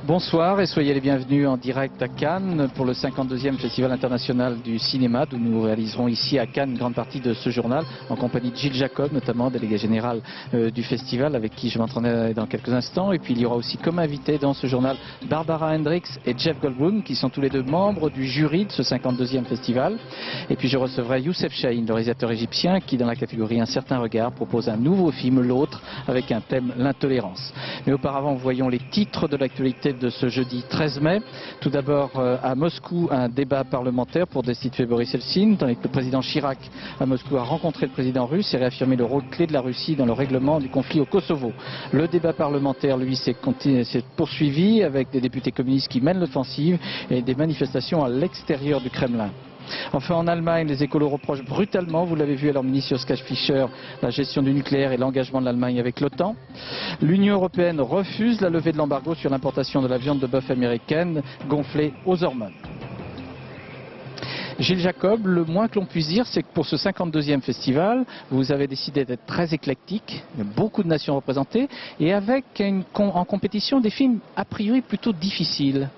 Bonsoir et soyez les bienvenus en direct à Cannes pour le 52e Festival international du cinéma, d'où nous réaliserons ici à Cannes une grande partie de ce journal en compagnie de Gilles Jacob, notamment délégué général du festival, avec qui je m'entraînerai dans quelques instants. Et puis il y aura aussi comme invité dans ce journal Barbara Hendricks et Jeff Goldblum, qui sont tous les deux membres du jury de ce 52e festival. Et puis je recevrai Youssef Chahine, le réalisateur égyptien, qui dans la catégorie Un certain regard propose un nouveau film, L'autre, avec un thème, l'intolérance. Mais auparavant, voyons les titres de l'actualité de ce jeudi 13 mai. Tout d'abord, à Moscou, un débat parlementaire pour destituer Boris Eltsine, tandis que le président Chirac à Moscou a rencontré le président russe et réaffirmé le rôle clé de la Russie dans le règlement du conflit au Kosovo. Le débat parlementaire, lui, s'est poursuivi avec des députés communistes qui mènent l'offensive et des manifestations à l'extérieur du Kremlin. Enfin, en Allemagne, les écolos reprochent brutalement, vous l'avez vu à leur ministre Joschka Fischer, la gestion du nucléaire et l'engagement de l'Allemagne avec l'OTAN. L'Union européenne refuse la levée de l'embargo sur l'importation de la viande de bœuf américaine gonflée aux hormones. Gilles Jacob, le moins que l'on puisse dire, c'est que pour ce 52e festival, vous avez décidé d'être très éclectique, il y a beaucoup de nations représentées, et avec en compétition des films a priori plutôt difficiles.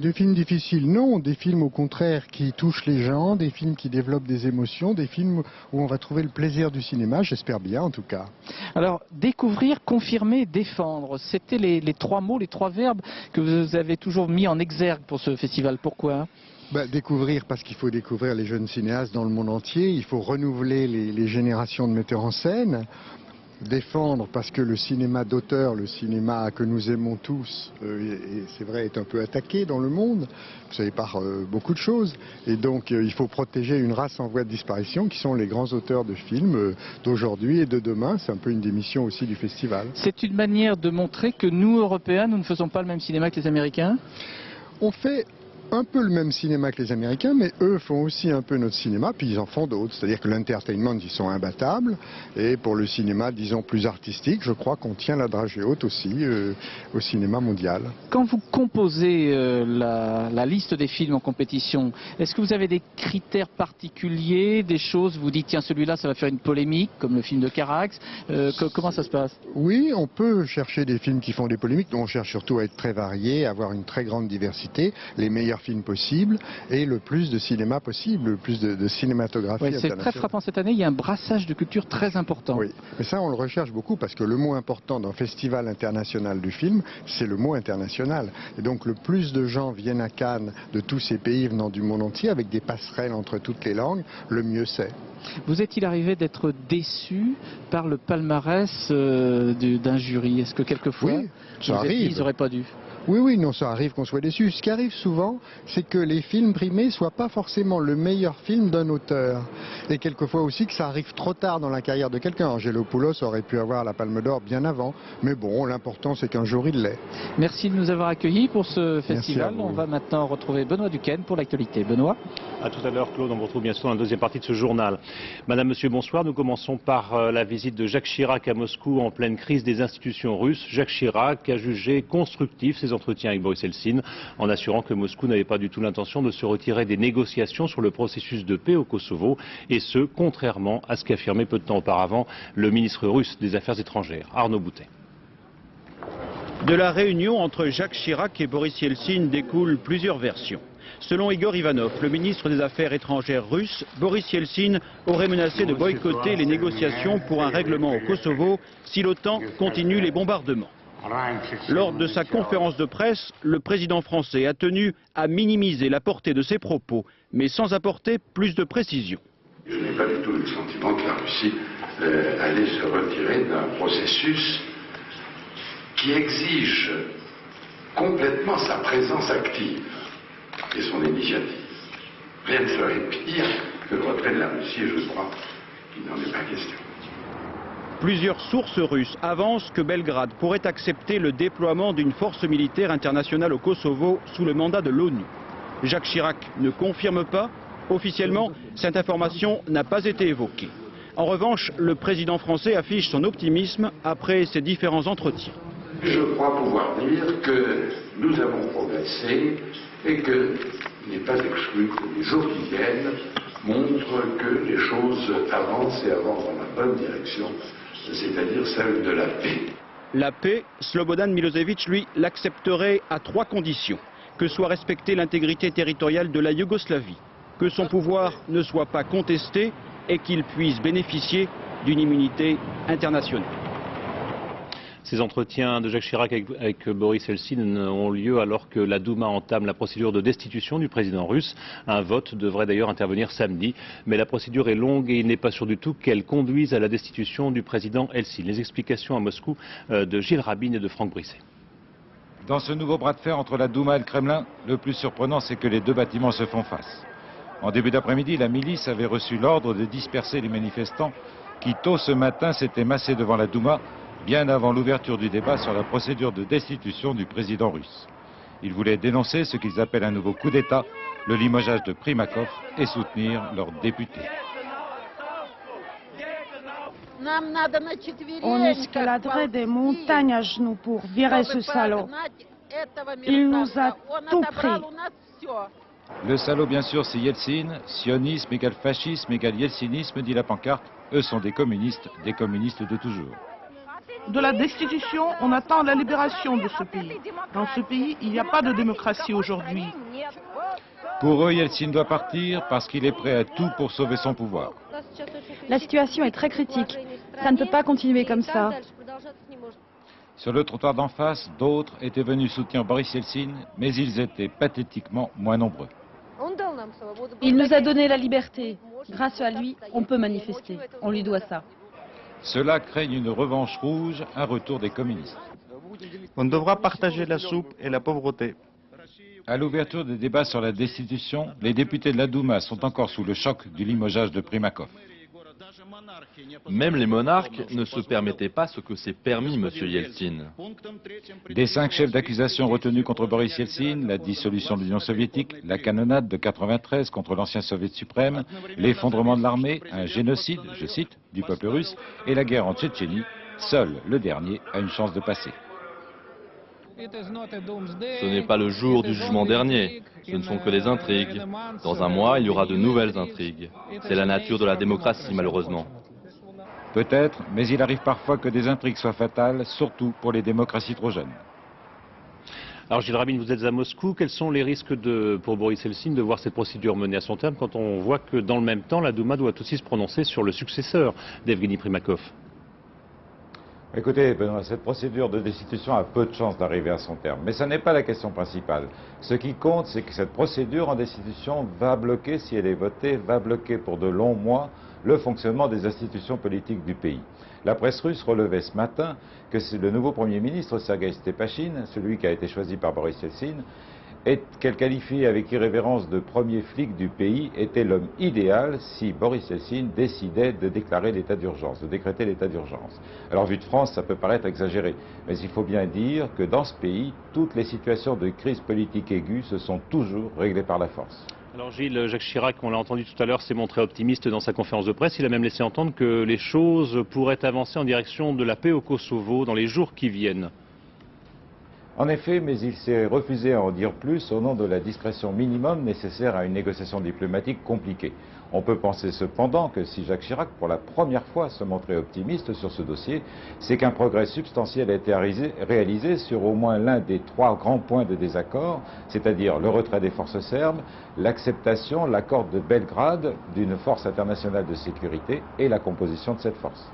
Des films difficiles, non, des films au contraire qui touchent les gens, des films qui développent des émotions, des films où on va trouver le plaisir du cinéma, j'espère bien en tout cas. Alors, découvrir, confirmer, défendre, c'était les trois mots, les trois verbes que vous avez toujours mis en exergue pour ce festival. Pourquoi ? Découvrir parce qu'il faut découvrir les jeunes cinéastes dans le monde entier, il faut renouveler les générations de metteurs en scène. Défendre parce que le cinéma d'auteur, le cinéma que nous aimons tous, et c'est vrai, est un peu attaqué dans le monde, vous savez, par beaucoup de choses. Et donc il faut protéger une race en voie de disparition qui sont les grands auteurs de films d'aujourd'hui et de demain. C'est un peu une des missions aussi du festival. C'est une manière de montrer que nous, Européens, nous ne faisons pas le même cinéma que les Américains ? On fait un peu le même cinéma que les Américains, mais eux font aussi un peu notre cinéma, puis ils en font d'autres. C'est-à-dire que l'entertainment, ils sont imbattables, et pour le cinéma, disons, plus artistique, je crois qu'on tient la dragée haute aussi au cinéma mondial. Quand vous composez la liste des films en compétition, est-ce que vous avez des critères particuliers, des choses, vous dites, tiens, celui-là, ça va faire une polémique, comme le film de Carax, comment ça se passe ? Oui, on peut chercher des films qui font des polémiques, on cherche surtout à être très varié, à avoir une très grande diversité, les meilleurs films possibles et le plus de cinéma possible, le plus de cinématographie internationale. C'est très frappant cette année, il y a un brassage de culture très important. Oui, mais ça on le recherche beaucoup parce que le mot important dans le Festival international du film, c'est le mot international. Et donc le plus de gens viennent à Cannes de tous ces pays venant du monde entier avec des passerelles entre toutes les langues, le mieux c'est. Vous est-il arrivé d'être déçu par le palmarès d'un jury? Est-ce que quelquefois, oui, ça arrive. Ils n'auraient pas dû? Oui, non, ça arrive qu'on soit déçu. Ce qui arrive souvent, c'est que les films primés ne soient pas forcément le meilleur film d'un auteur. Et quelquefois aussi que ça arrive trop tard dans la carrière de quelqu'un. Angelopoulos aurait pu avoir la Palme d'Or bien avant. Mais bon, l'important c'est qu'un jour il l'ait. Merci de nous avoir accueillis pour ce festival. On va maintenant retrouver Benoît Duquesne pour l'actualité. Benoît. À tout à l'heure, Claude. On vous retrouve bien sûr dans la deuxième partie de ce journal. Madame, Monsieur, bonsoir. Nous commençons par la visite de Jacques Chirac à Moscou en pleine crise des institutions russes. Jacques Chirac a jugé constructif ses entretiens avec Boris Eltsine en assurant que Moscou n'avait pas du tout l'intention de se retirer des négociations sur le processus de paix au Kosovo, et ce, contrairement à ce qu'affirmait peu de temps auparavant le ministre russe des Affaires étrangères, Arnaud Boutet. De la réunion entre Jacques Chirac et Boris Eltsine découlent plusieurs versions. Selon Igor Ivanov, le ministre des Affaires étrangères russe, Boris Eltsine aurait menacé de boycotter les négociations pour un règlement au Kosovo si l'OTAN continue les bombardements. Lors de sa conférence de presse, le président français a tenu à minimiser la portée de ses propos, mais sans apporter plus de précision. Je n'ai pas du tout le sentiment que la Russie allait se retirer d'un processus qui exige complètement sa présence active et son initiative. Rien ne serait pire que le retrait de la Russie, et je crois qu'il n'en est pas question. Plusieurs sources russes avancent que Belgrade pourrait accepter le déploiement d'une force militaire internationale au Kosovo sous le mandat de l'ONU. Jacques Chirac ne confirme pas. Officiellement, cette information n'a pas été évoquée. En revanche, le président français affiche son optimisme après ces différents entretiens. Je crois pouvoir dire que nous avons progressé et qu'il n'est pas exclu que les jours qui viennent montre que les choses avancent et avancent dans la bonne direction, c'est-à-dire celle de la paix. La paix, Slobodan Milosevic, lui, l'accepterait à 3 conditions. Que soit respectée l'intégrité territoriale de la Yougoslavie, que son pouvoir ne soit pas contesté et qu'il puisse bénéficier d'une immunité internationale. Ces entretiens de Jacques Chirac avec Boris Eltsine ont lieu alors que la Douma entame la procédure de destitution du président russe. Un vote devrait d'ailleurs intervenir samedi, mais la procédure est longue et il n'est pas sûr du tout qu'elle conduise à la destitution du président Eltsine. Les explications à Moscou de Gilles Rabin et de Franck Brisset. Dans ce nouveau bras de fer entre la Douma et le Kremlin, le plus surprenant, c'est que les deux bâtiments se font face. En début d'après-midi, la milice avait reçu l'ordre de disperser les manifestants qui, tôt ce matin, s'étaient massés devant la Douma, bien avant l'ouverture du débat sur la procédure de destitution du président russe. Ils voulaient dénoncer ce qu'ils appellent un nouveau coup d'État, le limogeage de Primakov, et soutenir leurs députés. On escaladerait des montagnes à genoux pour virer ce salaud. Il nous a tout pris. Le salaud, bien sûr, c'est Yeltsin. Sionisme égale fascisme égale yeltsinisme, dit la pancarte. Eux sont des communistes de toujours. De la destitution, on attend la libération de ce pays. Dans ce pays, il n'y a pas de démocratie aujourd'hui. Pour eux, Yeltsin doit partir parce qu'il est prêt à tout pour sauver son pouvoir. La situation est très critique. Ça ne peut pas continuer comme ça. Sur le trottoir d'en face, d'autres étaient venus soutenir Boris Yeltsin, mais ils étaient pathétiquement moins nombreux. Il nous a donné la liberté. Grâce à lui, on peut manifester. On lui doit ça. Cela craignent une revanche rouge, un retour des communistes. On devra partager la soupe et la pauvreté. À l'ouverture des débats sur la destitution, les députés de la Douma sont encore sous le choc du limogeage de Primakov. Même les monarques ne se permettaient pas ce que s'est permis M. Yeltsin. Des 5 chefs d'accusation retenus contre Boris Yeltsin, la dissolution de l'Union soviétique, la canonnade de 93 contre l'ancien Soviet suprême, l'effondrement de l'armée, un génocide, je cite, du peuple russe, et la guerre en Tchétchénie, seul le dernier a une chance de passer. Ce n'est pas le jour du jugement dernier, ce ne sont que des intrigues. Dans un mois, il y aura de nouvelles intrigues. C'est la nature de la démocratie, malheureusement. Peut-être, mais il arrive parfois que des intrigues soient fatales, surtout pour les démocraties trop jeunes. Alors Gilles Rabin, vous êtes à Moscou. Quels sont les risques pour Boris Eltsine de voir cette procédure menée à son terme quand on voit que dans le même temps, la Douma doit aussi se prononcer sur le successeur d'Evgeny Primakov? Écoutez, Benoît, cette procédure de destitution a peu de chances d'arriver à son terme. Mais ce n'est pas la question principale. Ce qui compte, c'est que cette procédure en destitution va bloquer, si elle est votée, va bloquer pour de longs mois le fonctionnement des institutions politiques du pays. La presse russe relevait ce matin que c'est le nouveau Premier ministre, Sergueï Stepachine, celui qui a été choisi par Boris Yeltsin, qu'elle qualifiait avec irrévérence de premier flic du pays, était l'homme idéal si Boris Yeltsin décidait de déclarer l'état d'urgence, de décréter l'état d'urgence. Alors vu de France, ça peut paraître exagéré, mais il faut bien dire que dans ce pays, toutes les situations de crise politique aiguë se sont toujours réglées par la force. Alors Gilles, Jacques Chirac, on l'a entendu tout à l'heure, s'est montré optimiste dans sa conférence de presse. Il a même laissé entendre que les choses pourraient avancer en direction de la paix au Kosovo dans les jours qui viennent. En effet, mais il s'est refusé à en dire plus au nom de la discrétion minimum nécessaire à une négociation diplomatique compliquée. On peut penser cependant que si Jacques Chirac, pour la première fois, se montrait optimiste sur ce dossier, c'est qu'un progrès substantiel a été réalisé sur au moins l'un des 3 grands points de désaccord, c'est-à-dire le retrait des forces serbes, l'acceptation, l'accord de Belgrade d'une force internationale de sécurité et la composition de cette force.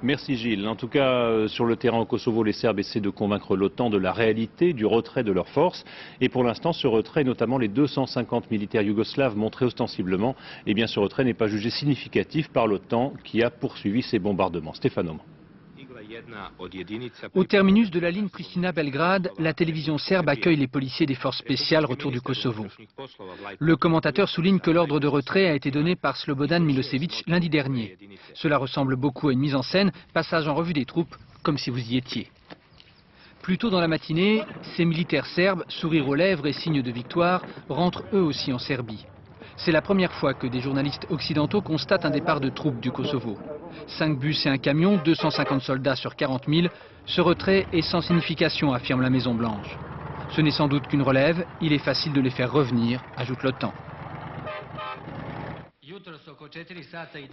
Merci Gilles. En tout cas, sur le terrain au Kosovo, les Serbes essaient de convaincre l'OTAN de la réalité du retrait de leurs forces. Et pour l'instant, ce retrait, notamment les 250 militaires yougoslaves montrés ostensiblement, eh bien ce retrait n'est pas jugé significatif par l'OTAN qui a poursuivi ces bombardements. Stéphane Auman. Au terminus de la ligne Pristina-Belgrade, la télévision serbe accueille les policiers des forces spéciales retour du Kosovo. Le commentateur souligne que l'ordre de retrait a été donné par Slobodan Milosevic lundi dernier. Cela ressemble beaucoup à une mise en scène, passage en revue des troupes, comme si vous y étiez. Plus tôt dans la matinée, ces militaires serbes, sourire aux lèvres et signe de victoire, rentrent eux aussi en Serbie. C'est la première fois que des journalistes occidentaux constatent un départ de troupes du Kosovo. 5 bus et un camion, 250 soldats sur 40 000. Ce retrait est sans signification, affirme la Maison-Blanche. Ce n'est sans doute qu'une relève, il est facile de les faire revenir, ajoute l'OTAN.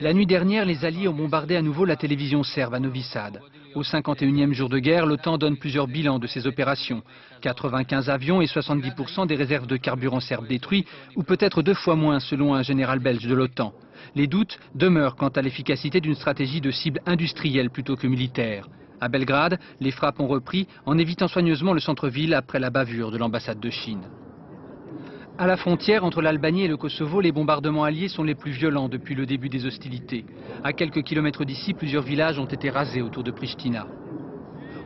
La nuit dernière, les Alliés ont bombardé à nouveau la télévision serbe à Novi Sad. Au 51e jour de guerre, l'OTAN donne plusieurs bilans de ces opérations. 95 avions et 70% des réserves de carburant serbes détruits, ou peut-être 2 fois moins selon un général belge de l'OTAN. Les doutes demeurent quant à l'efficacité d'une stratégie de cible industrielle plutôt que militaire. À Belgrade, les frappes ont repris en évitant soigneusement le centre-ville après la bavure de l'ambassade de Chine. À la frontière entre l'Albanie et le Kosovo, les bombardements alliés sont les plus violents depuis le début des hostilités. À quelques kilomètres d'ici, plusieurs villages ont été rasés autour de Pristina.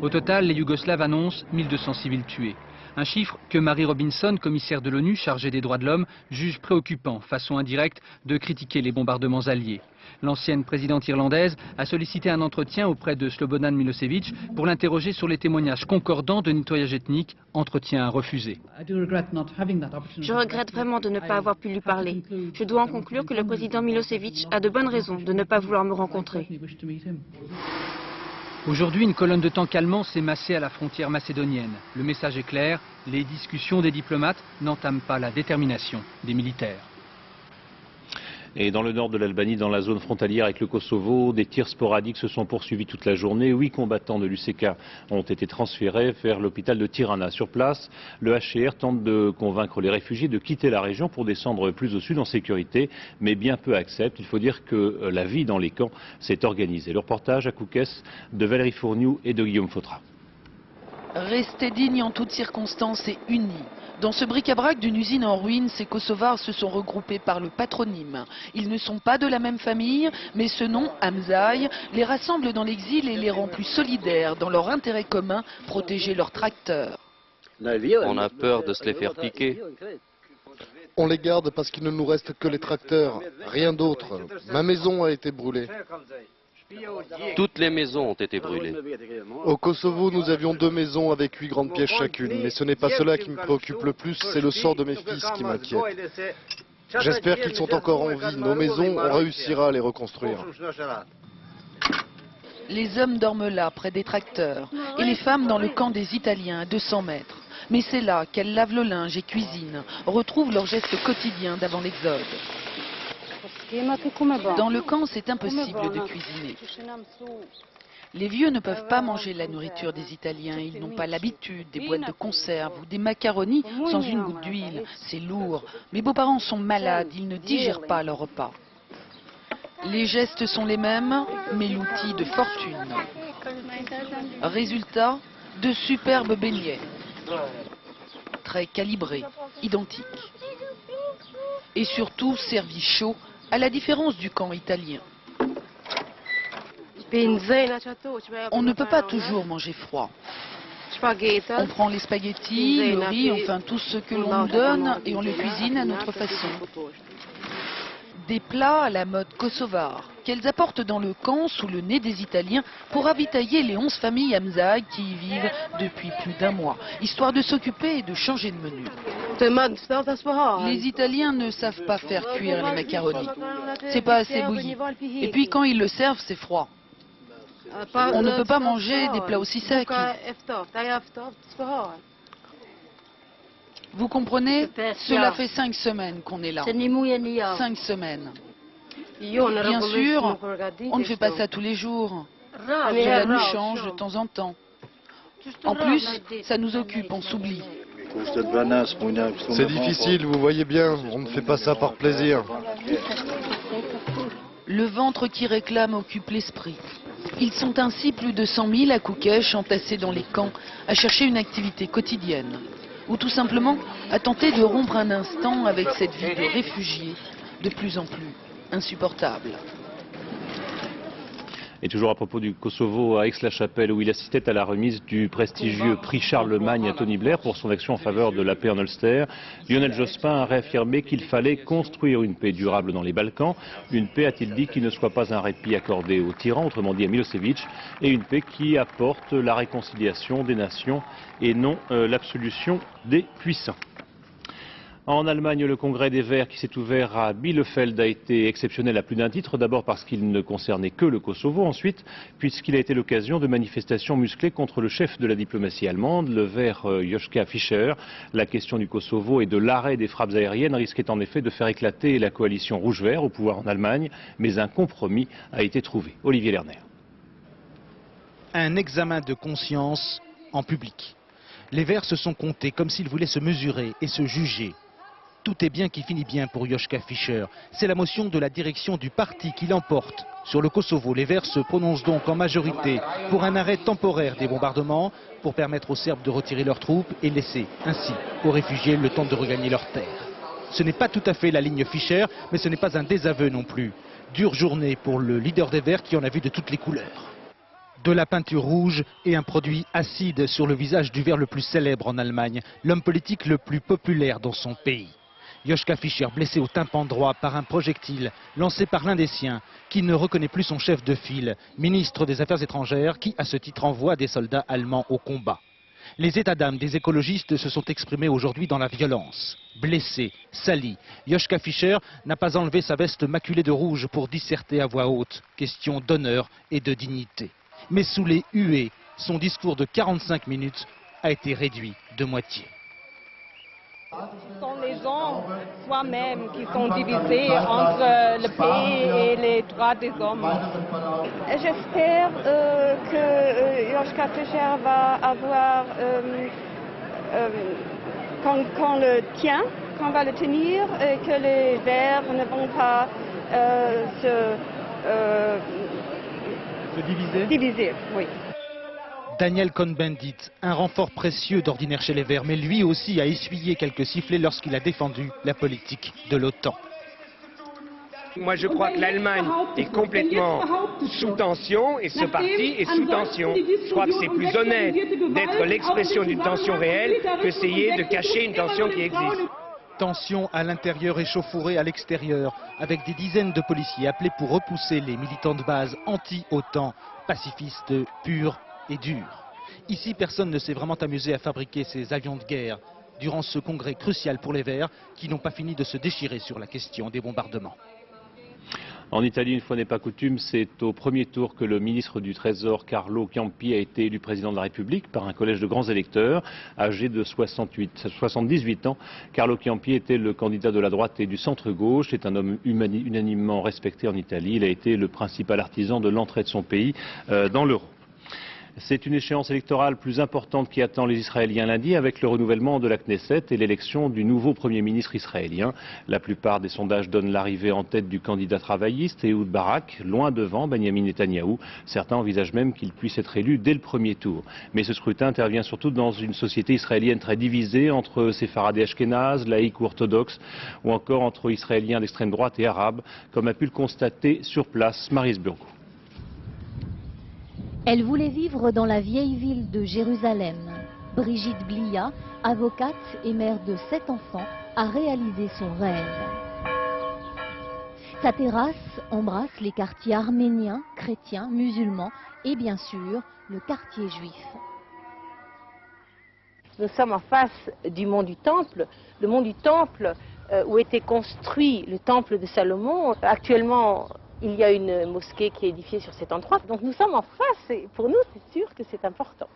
Au total, les Yougoslaves annoncent 1200 civils tués. Un chiffre que Mary Robinson, commissaire de l'ONU chargée des droits de l'homme, juge préoccupant, façon indirecte de critiquer les bombardements alliés. L'ancienne présidente irlandaise a sollicité un entretien auprès de Slobodan Milosevic pour l'interroger sur les témoignages concordants de nettoyage ethnique, entretien refusé. Je regrette vraiment de ne pas avoir pu lui parler. Je dois en conclure que le président Milosevic a de bonnes raisons de ne pas vouloir me rencontrer. Aujourd'hui, une colonne de tanks allemands s'est massée à la frontière macédonienne. Le message est clair, les discussions des diplomates n'entament pas la détermination des militaires. Et dans le nord de l'Albanie, dans la zone frontalière avec le Kosovo, des tirs sporadiques se sont poursuivis toute la journée. 8 combattants de l'UCK ont été transférés vers l'hôpital de Tirana. Sur place, le HCR tente de convaincre les réfugiés de quitter la région pour descendre plus au sud en sécurité, mais bien peu acceptent. Il faut dire que la vie dans les camps s'est organisée. Le reportage à Koukes de Valérie Fourniou et de Guillaume Fautra. Rester dignes en toutes circonstances et unis. Dans ce bric-à-brac d'une usine en ruine, ces Kosovars se sont regroupés par le patronyme. Ils ne sont pas de la même famille, mais ce nom, Hamzaï, les rassemble dans l'exil et les rend plus solidaires dans leur intérêt commun, protéger leurs tracteurs. On a peur de se les faire piquer. On les garde parce qu'il ne nous reste que les tracteurs, rien d'autre. Ma maison a été brûlée. Toutes les maisons ont été brûlées. Au Kosovo, nous avions 2 maisons avec 8 grandes pièces chacune. Mais ce n'est pas cela qui me préoccupe le plus, c'est le sort de mes fils qui m'inquiète. J'espère qu'ils sont encore en vie. Nos maisons, on réussira à les reconstruire. Les hommes dorment là, près des tracteurs, et les femmes dans le camp des Italiens, à 200 mètres. Mais c'est là qu'elles lavent le linge et cuisinent, retrouvent leurs gestes quotidiens d'avant l'exode. Dans le camp, c'est impossible de cuisiner. Les vieux ne peuvent pas manger la nourriture des Italiens. Ils n'ont pas l'habitude des boîtes de conserve ou des macaronis sans une goutte d'huile. C'est lourd. Mes beaux-parents sont malades. Ils ne digèrent pas leur repas. Les gestes sont les mêmes, mais l'outil de fortune. Résultat, de superbes beignets. Très calibrés, identiques. Et surtout servis chauds, à la différence du camp italien. On ne peut pas toujours manger froid. On prend les spaghettis, le riz, enfin tout ce que l'on nous donne et on le cuisine à notre façon. Des plats à la mode kosovare, qu'elles apportent dans le camp sous le nez des Italiens pour ravitailler les 11 familles Hamzaï qui y vivent depuis plus d'1 mois, histoire de s'occuper et de changer de menu. Les Italiens ne savent pas faire cuire les macaronis. C'est pas assez bouilli. Et puis quand ils le servent, c'est froid. On ne peut pas manger des plats aussi secs. Vous comprenez? Cela fait 5 semaines qu'on est là. 5 semaines. Bien sûr, on ne fait pas ça tous les jours. Cela nous change de temps en temps. En plus, ça nous occupe, on s'oublie. C'est difficile, vous voyez bien, on ne fait pas ça par plaisir. Le ventre qui réclame occupe l'esprit. Ils sont ainsi plus de 100 000 à Koukes, entassés dans les camps, à chercher une activité quotidienne. Ou tout simplement à tenter de rompre un instant avec cette vie de réfugiés, de plus en plus insupportable. Et toujours à propos du Kosovo, à Aix-la-Chapelle, où il assistait à la remise du prestigieux prix Charlemagne à Tony Blair pour son action en faveur de la paix en Ulster, Lionel Jospin a réaffirmé qu'il fallait construire une paix durable dans les Balkans, une paix, a-t-il dit, qui ne soit pas un répit accordé aux tyrans, autrement dit à Milosevic, et une paix qui apporte la réconciliation des nations et non l'absolution des puissants. En Allemagne, le congrès des Verts qui s'est ouvert à Bielefeld a été exceptionnel à plus d'un titre. D'abord parce qu'il ne concernait que le Kosovo. Ensuite, puisqu'il a été l'occasion de manifestations musclées contre le chef de la diplomatie allemande, le Vert Joschka Fischer. La question du Kosovo et de l'arrêt des frappes aériennes risquait en effet de faire éclater la coalition rouge-vert au pouvoir en Allemagne. Mais un compromis a été trouvé. Olivier Lerner. Un examen de conscience en public. Les Verts se sont comptés comme s'ils voulaient se mesurer et se juger. Tout est bien qui finit bien pour Joschka Fischer. C'est la motion de la direction du parti qui l'emporte. Sur le Kosovo, les Verts se prononcent donc en majorité pour un arrêt temporaire des bombardements, pour permettre aux Serbes de retirer leurs troupes et laisser ainsi aux réfugiés le temps de regagner leurs terres. Ce n'est pas tout à fait la ligne Fischer, mais ce n'est pas un désaveu non plus. Dure journée pour le leader des Verts qui en a vu de toutes les couleurs. De la peinture rouge et un produit acide sur le visage du Vert le plus célèbre en Allemagne, l'homme politique le plus populaire dans son pays. Joschka Fischer, blessé au tympan droit par un projectile lancé par l'un des siens, qui ne reconnaît plus son chef de file, ministre des Affaires étrangères, qui à ce titre envoie des soldats allemands au combat. Les états d'âme des écologistes se sont exprimés aujourd'hui dans la violence. Blessé, sali, Joschka Fischer n'a pas enlevé sa veste maculée de rouge pour disserter à voix haute, question d'honneur et de dignité. Mais sous les huées, son discours de 45 minutes a été réduit de moitié. Ce sont les gens soi-même qui sont divisés entre le pays et les droits des hommes. J'espère que Joschka Fischer va avoir, qu'on va le tenir et que les Verts ne vont pas se diviser. Oui. Daniel Cohn-Bendit, un renfort précieux d'ordinaire chez les Verts, mais lui aussi a essuyé quelques sifflets lorsqu'il a défendu la politique de l'OTAN. Moi je crois que l'Allemagne est complètement sous tension et ce parti est sous tension. Je crois que c'est plus honnête d'être l'expression d'une tension réelle qu'essayer de cacher une tension qui existe. Tension à l'intérieur et chauffourée à l'extérieur, avec des dizaines de policiers appelés pour repousser les militants de base anti-OTAN, pacifistes purs et durs. Ici, personne ne s'est vraiment amusé à fabriquer ces avions de guerre durant ce congrès crucial pour les Verts qui n'ont pas fini de se déchirer sur la question des bombardements. En Italie, une fois n'est pas coutume, c'est au premier tour que le ministre du Trésor Carlo Ciampi a été élu président de la République par un collège de grands électeurs. Âgé de 78 ans, Carlo Ciampi était le candidat de la droite et du centre-gauche. C'est un homme unanimement respecté en Italie. Il a été le principal artisan de l'entrée de son pays dans l'euro. C'est une échéance électorale plus importante qui attend les Israéliens lundi avec le renouvellement de la Knesset et l'élection du nouveau Premier ministre israélien. La plupart des sondages donnent l'arrivée en tête du candidat travailliste Ehud Barak, loin devant Benjamin Netanyahou. Certains envisagent même qu'il puisse être élu dès le premier tour. Mais ce scrutin intervient surtout dans une société israélienne très divisée entre séfarades et ashkénazes, laïcs ou orthodoxes, ou encore entre Israéliens d'extrême droite et arabes, comme a pu le constater sur place Maryse Burgo. Elle voulait vivre dans la vieille ville de Jérusalem. Brigitte Blia, avocate et mère de 7 enfants, a réalisé son rêve. Sa terrasse embrasse les quartiers arméniens, chrétiens, musulmans et bien sûr le quartier juif. Nous sommes en face du mont du Temple. Le mont du Temple où était construit le Temple de Salomon. Actuellement, il y a une mosquée qui est édifiée sur cet endroit. Donc nous sommes en face et pour nous, c'est sûr que c'est important.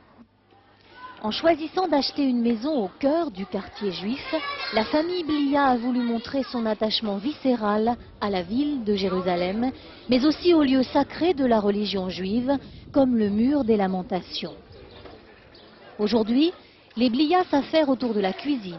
En choisissant d'acheter une maison au cœur du quartier juif, la famille Blia a voulu montrer son attachement viscéral à la ville de Jérusalem, mais aussi aux lieux sacrés de la religion juive, comme le mur des lamentations. Aujourd'hui, les Blia s'affairent autour de la cuisine.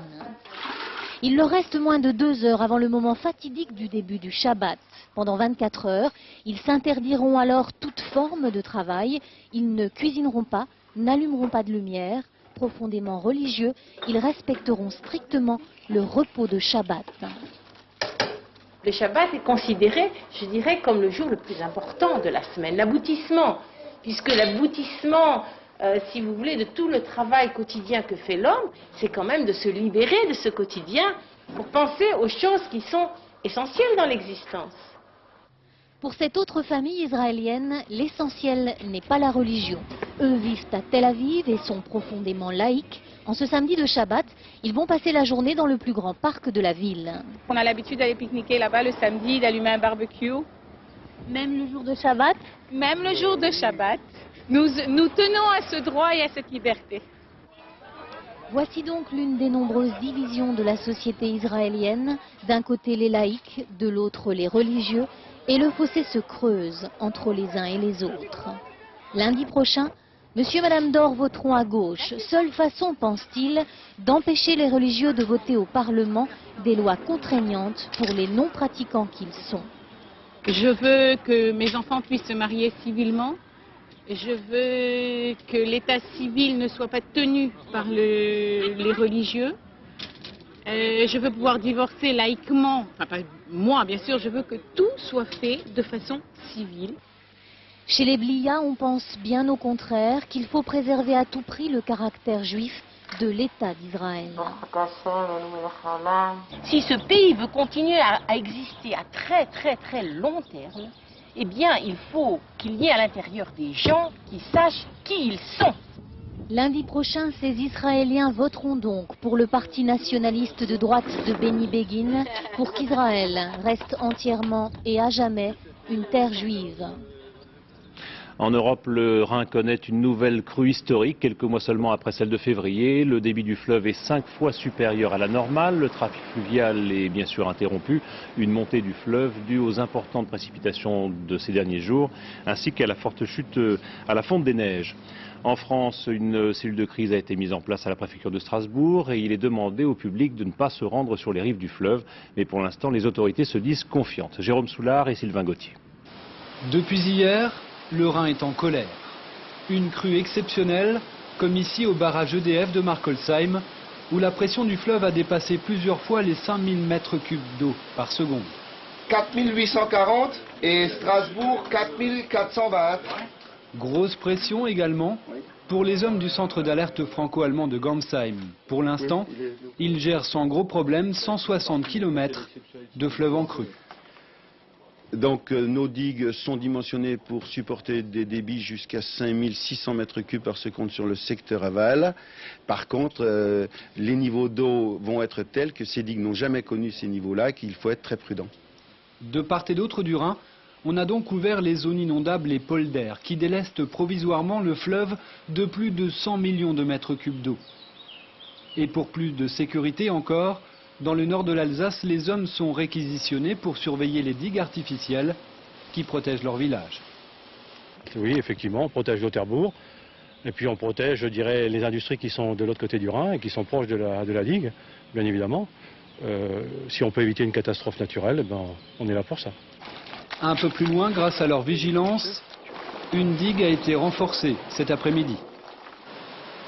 Il leur reste moins de 2 heures avant le moment fatidique du début du Shabbat. Pendant 24 heures, ils s'interdiront alors toute forme de travail. Ils ne cuisineront pas, n'allumeront pas de lumière. Profondément religieux, ils respecteront strictement le repos de Shabbat. Le Shabbat est considéré, je dirais, comme le jour le plus important de la semaine, l'aboutissement. Puisque l'aboutissement, si vous voulez, de tout le travail quotidien que fait l'homme, c'est quand même de se libérer de ce quotidien pour penser aux choses qui sont essentielles dans l'existence. Pour cette autre famille israélienne, l'essentiel n'est pas la religion. Eux vivent à Tel Aviv et sont profondément laïcs. En ce samedi de Shabbat, ils vont passer la journée dans le plus grand parc de la ville. On a l'habitude d'aller pique-niquer là-bas le samedi, d'allumer un barbecue. Même le jour de Shabbat? Même le jour de Shabbat. Nous tenons à ce droit et à cette liberté. Voici donc l'une des nombreuses divisions de la société israélienne. D'un côté les laïcs, de l'autre les religieux. Et le fossé se creuse entre les uns et les autres. Lundi prochain, Monsieur et Madame Dor voteront à gauche. Seule façon, pense-t-il, d'empêcher les religieux de voter au Parlement des lois contraignantes pour les non-pratiquants qu'ils sont. Je veux que mes enfants puissent se marier civilement. Je veux que l'état civil ne soit pas tenu par les religieux. Je veux pouvoir divorcer laïquement. Enfin, pas moi, bien sûr, je veux que tout soit fait de façon civile. Chez les Bliya, on pense bien au contraire qu'il faut préserver à tout prix le caractère juif de l'État d'Israël. Si ce pays veut continuer à exister à très long terme, eh bien, il faut qu'il y ait à l'intérieur des gens qui sachent qui ils sont. Lundi prochain, ces Israéliens voteront donc pour le parti nationaliste de droite de Benny Begin, pour qu'Israël reste entièrement et à jamais une terre juive. En Europe, le Rhin connaît une nouvelle crue historique, quelques mois seulement après celle de février. Le débit du fleuve est 5 fois supérieur à la normale. Le trafic fluvial est bien sûr interrompu. Une montée du fleuve due aux importantes précipitations de ces derniers jours, ainsi qu'à la forte chute à la fonte des neiges. En France, une cellule de crise a été mise en place à la préfecture de Strasbourg et il est demandé au public de ne pas se rendre sur les rives du fleuve. Mais pour l'instant, les autorités se disent confiantes. Jérôme Soulard et Sylvain Gauthier. Depuis hier, le Rhin est en colère. Une crue exceptionnelle, comme ici au barrage EDF de Markolsheim, où la pression du fleuve a dépassé plusieurs fois les 5000 mètres cubes d'eau par seconde. 4840 et Strasbourg 4420. Grosse pression également pour les hommes du centre d'alerte franco-allemand de Gansheim. Pour l'instant, ils gèrent sans gros problème 160 km de fleuve en crue. Donc nos digues sont dimensionnées pour supporter des débits jusqu'à 5600 mètres cubes par seconde sur le secteur aval. Par contre, les niveaux d'eau vont être tels que ces digues n'ont jamais connu ces niveaux-là, qu'il faut être très prudent. De part et d'autre du Rhin, on a donc ouvert les zones inondables et polders qui délestent provisoirement le fleuve de plus de 100 millions de mètres cubes d'eau. Et pour plus de sécurité encore, dans le nord de l'Alsace, les hommes sont réquisitionnés pour surveiller les digues artificielles qui protègent leur village. Oui, effectivement, on protège Lauterbourg et puis on protège, je dirais, les industries qui sont de l'autre côté du Rhin et qui sont proches de la digue, bien évidemment. Si on peut éviter une catastrophe naturelle, ben, on est là pour ça. Un peu plus loin, grâce à leur vigilance, une digue a été renforcée cet après-midi.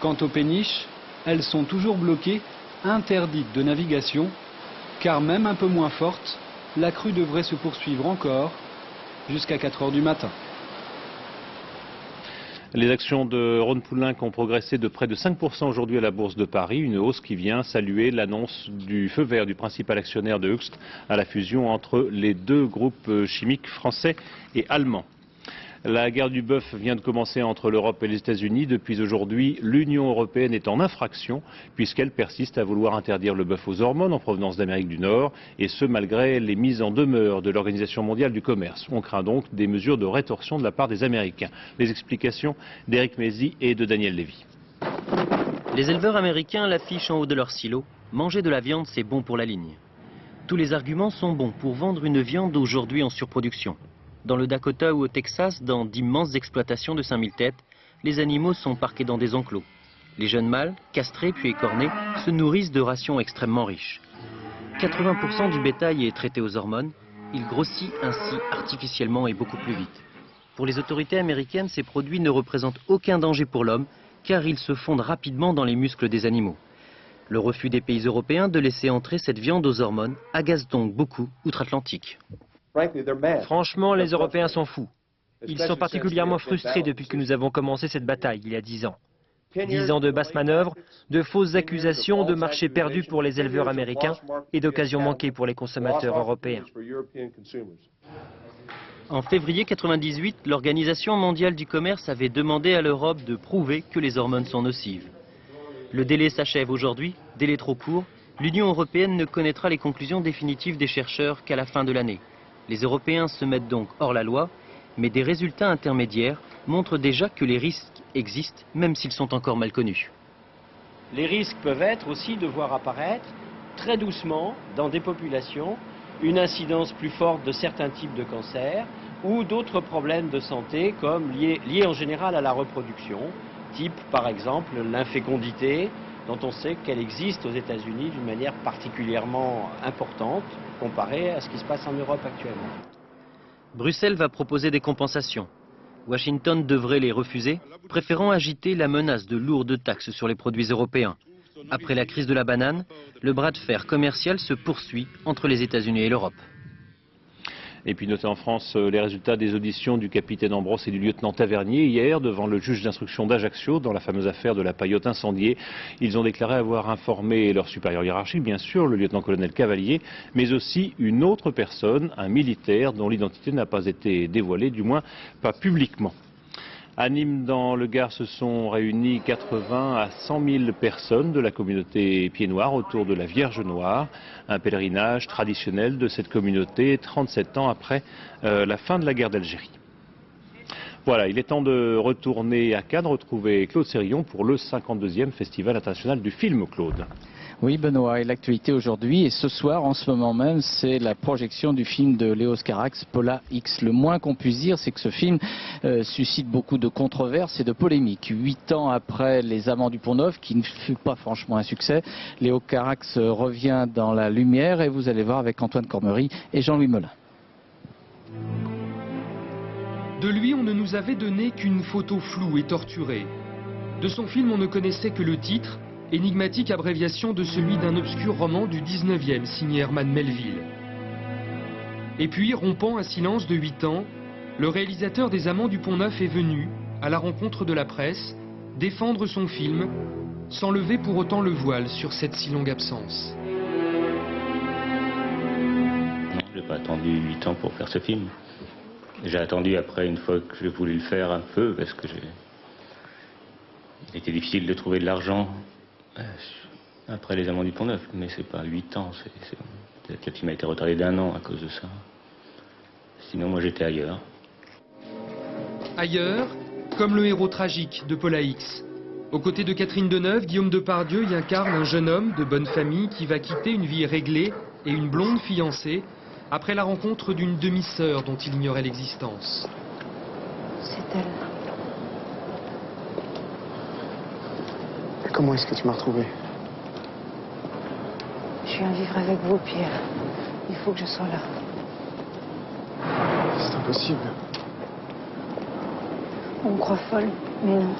Quant aux péniches, elles sont toujours bloquées, interdites de navigation, car même un peu moins forte, la crue devrait se poursuivre encore jusqu'à 4 h du matin. Les actions de Ron Poulenc ont progressé de près de 5% aujourd'hui à la Bourse de Paris, une hausse qui vient saluer l'annonce du feu vert du principal actionnaire de Hoechst à la fusion entre les deux groupes chimiques français et allemands. La guerre du bœuf vient de commencer entre l'Europe et les États-Unis. Depuis aujourd'hui, l'Union européenne est en infraction puisqu'elle persiste à vouloir interdire le bœuf aux hormones en provenance d'Amérique du Nord, et ce malgré les mises en demeure de l'Organisation mondiale du commerce. On craint donc des mesures de rétorsion de la part des Américains. Les explications d'Éric Mézy et de Daniel Lévy. Les éleveurs américains l'affichent en haut de leur silo. Manger de la viande, c'est bon pour la ligne. Tous les arguments sont bons pour vendre une viande aujourd'hui en surproduction. Dans le Dakota ou au Texas, dans d'immenses exploitations de 5000 têtes, les animaux sont parqués dans des enclos. Les jeunes mâles, castrés puis écornés, se nourrissent de rations extrêmement riches. 80% du bétail est traité aux hormones. Il grossit ainsi artificiellement et beaucoup plus vite. Pour les autorités américaines, ces produits ne représentent aucun danger pour l'homme, car ils se fondent rapidement dans les muscles des animaux. Le refus des pays européens de laisser entrer cette viande aux hormones agace donc beaucoup outre-Atlantique. Franchement, les Européens sont fous. Ils sont particulièrement frustrés depuis que nous avons commencé cette bataille il y a 10 ans. 10 ans de basses manœuvres, de fausses accusations, de marchés perdus pour les éleveurs américains et d'occasions manquées pour les consommateurs européens. En février 1998, l'Organisation mondiale du commerce avait demandé à l'Europe de prouver que les hormones sont nocives. Le délai s'achève aujourd'hui, délai trop court. L'Union européenne ne connaîtra les conclusions définitives des chercheurs qu'à la fin de l'année. Les Européens se mettent donc hors la loi, mais des résultats intermédiaires montrent déjà que les risques existent, même s'ils sont encore mal connus. Les risques peuvent être aussi de voir apparaître très doucement dans des populations une incidence plus forte de certains types de cancers ou d'autres problèmes de santé comme liés en général à la reproduction, type par exemple l'infécondité, dont on sait qu'elle existe aux États-Unis d'une manière particulièrement importante comparée à ce qui se passe en Europe actuellement. Bruxelles va proposer des compensations. Washington devrait les refuser, préférant agiter la menace de lourdes taxes sur les produits européens. Après la crise de la banane, le bras de fer commercial se poursuit entre les États-Unis et l'Europe. Et puis notez en France les résultats des auditions du capitaine Ambrosse et du lieutenant Tavernier hier devant le juge d'instruction d'Ajaccio dans la fameuse affaire de la paillote incendiée. Ils ont déclaré avoir informé leur supérieur hiérarchique, bien sûr, le lieutenant-colonel Cavalier, mais aussi une autre personne, un militaire dont l'identité n'a pas été dévoilée, du moins pas publiquement. À Nîmes, dans le Gard, se sont réunis 80 à 100 000 personnes de la communauté Pied-Noir autour de la Vierge Noire, un pèlerinage traditionnel de cette communauté 37 ans après la fin de la guerre d'Algérie. Voilà, il est temps de retourner à Cannes, retrouver Claude Sérillon pour le 52e Festival international du film, Claude. Oui Benoît, et l'actualité aujourd'hui et ce soir, en ce moment même, c'est la projection du film de Léos Carax, Paula X. Le moins qu'on puisse dire, c'est que ce film suscite beaucoup de controverses et de polémiques. 8 ans après Les Amants du Pont-Neuf, qui ne fut pas franchement un succès, Léos Carax revient dans la lumière et vous allez voir avec Antoine Cormery et Jean-Louis Melin. De lui, on ne nous avait donné qu'une photo floue et torturée. De son film, on ne connaissait que le titre, énigmatique abréviation de celui d'un obscur roman du 19e signé Herman Melville. Et puis, rompant un silence de 8 ans, le réalisateur des Amants du Pont-Neuf est venu, à la rencontre de la presse, défendre son film, sans lever pour autant le voile sur cette si longue absence. Non, je n'ai pas attendu 8 ans pour faire ce film. J'ai attendu après, une fois que j'ai voulu le faire un peu, parce que il était difficile de trouver de l'argent après Les Amants du Pont-Neuf, mais c'est pas 8 ans, peut-être que le film a été retardé d'1 an à cause de ça. Sinon, moi j'étais ailleurs. Ailleurs, comme le héros tragique de Paula X. Aux côtés de Catherine Deneuve, Guillaume Depardieu y incarne un jeune homme de bonne famille qui va quitter une vie réglée et une blonde fiancée après la rencontre d'une demi-sœur dont il ignorait l'existence. C'est elle. Comment est-ce que tu m'as retrouvé? Je viens vivre avec vous, Pierre. Il faut que je sois là. C'est impossible. On me croit folle, mais non.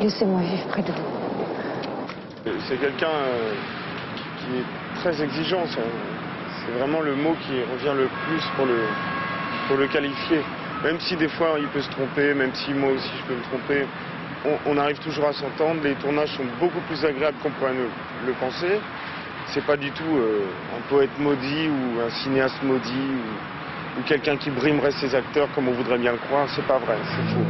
Laissez-moi vivre près de vous. C'est quelqu'un qui est très exigeant. C'est vraiment le mot qui revient le plus pour le qualifier. Même si des fois il peut se tromper, même si moi aussi je peux me tromper, on arrive toujours à s'entendre. Les tournages sont beaucoup plus agréables qu'on pourrait le penser. C'est pas du tout un poète maudit ou un cinéaste maudit ou quelqu'un qui brimerait ses acteurs comme on voudrait bien le croire. C'est pas vrai, c'est faux.